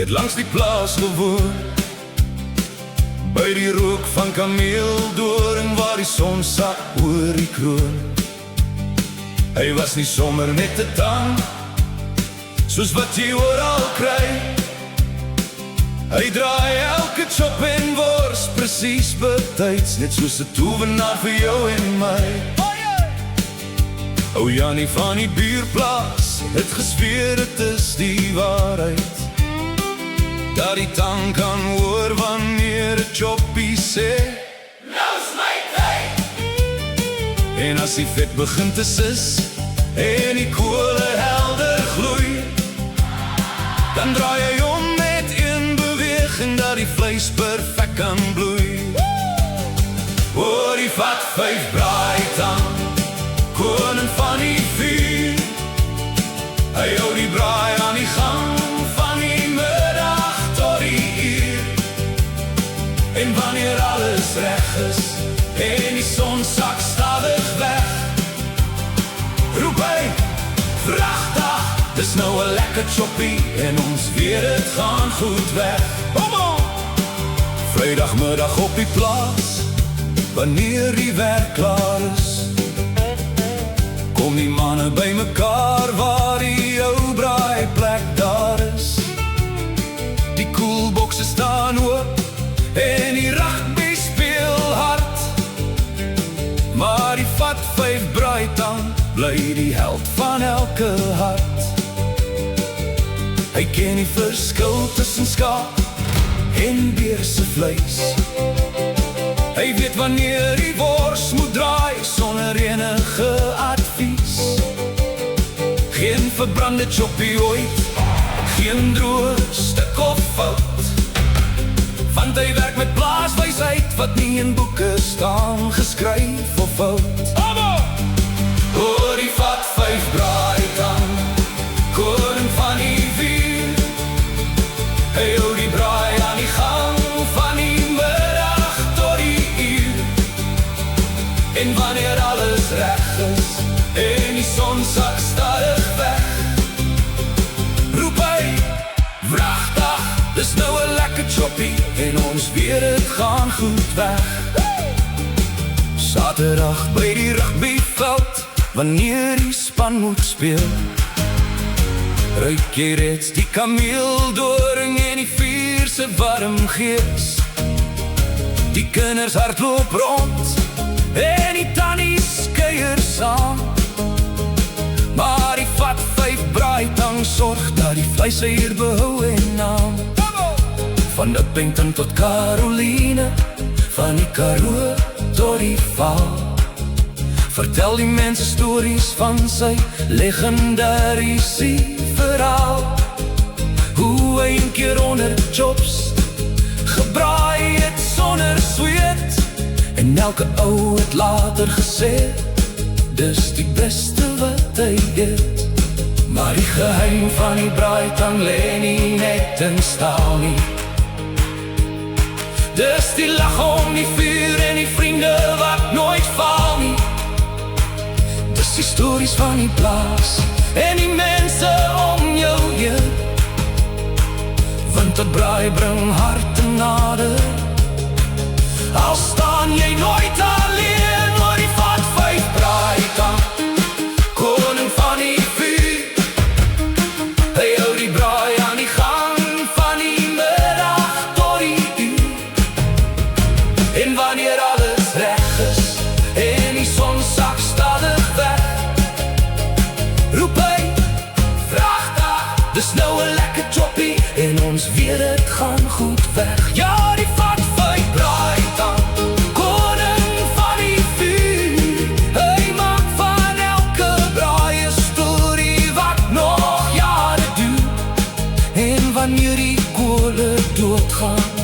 het langs die plaas gewoon, by die rook van kameeldoring waar die son sak oor die kroon. Hy was nie sommer net 'n tang, soos wat jy oral kry. Hy draai elke chop en wors presies betyds, net soos 'n tovenaar vir jou en my. O Janie van die buurplaas het gesweer, het is die waarheid, dat die tang kan hoor wanneer 'n choppie sê nou's my tyd. En as die vet begin te sis en die koole helder gloei, dan draai hy om met een beweging dat die vleis perfek kan bloei. Hoor die vat 5 braaitang, koning van die vuur. Hy hou die braai aan die gang van die middag tot die uur. En wanneer alles reg is en die son sak stadig weg, roep hy, vragtig, dis nou 'n lekker choppie en ons weet het gaan goed weg. Vrydagmiddag op die plaas, wanneer die werk klaar is, kom die manne by mekaar waar die ou braaiplek daar is. Die koelbokse staan oop en die rugby speel hard, maar die vat 5 braaitang bly die held van elke hart. Hy ken die verskil tussen skaap en beer se vleis. Hy weet wanneer die wors moet draai sonder enige advies. Geen verbrande choppie ooit, geen droë stuk of fout, want hy werk met plaaswysheid wat nie in boeke staan geskryf of fout. Hoor die vat 5 braaitang, koning van die vuur. Hy hou die braai aan die gang van die middag tot die uur. En wanneer alles reg is en die son sak stadig weg, roep hy, vragtig, dis nou 'n lekker choppie en ons weet het gaan goed weg. Saterdag by die rugbyveld, wanneer die span moet speel, ruik jy reeds die kameeldoring en die vuur se warm gees. Die kinders hardloop rond en die tannies kuier saam, maar die vat 5 braaitang sorg dat die vleis hier behou en naam. Van Upington tot Caroline, van die Karoo tot die Vaal, vertel die mense stories van sy legendariese verhaal. Hoe hy een keer onder chops gebraai het sonder sweet, en elke ou het later gesê, dis die beste wat hy eet. Maar die geheim van die braaitang lê nie net in staal nie. Dis die lag om die vuur en die vriende wat nooit val nie. Dis die stories van die plaas en die mense om jou heen, want dat braai bring harte nader. Al staan jy nooit alleen, maar die vat 5 braaitang, koning van die vuur. Hy hou die braai aan die gang van die middag tot die uur. En wanneer alles reg is en die son sak stadig weg, roep hy, vragtig, dis nou 'n lekker choppie en ons weet het gaan goed weg. Ja, die vat 5 braaitang, koning van die vuur. Hy maak van elke braai 'n storie wat nog jare duur. En wanneer die kole doodgaan,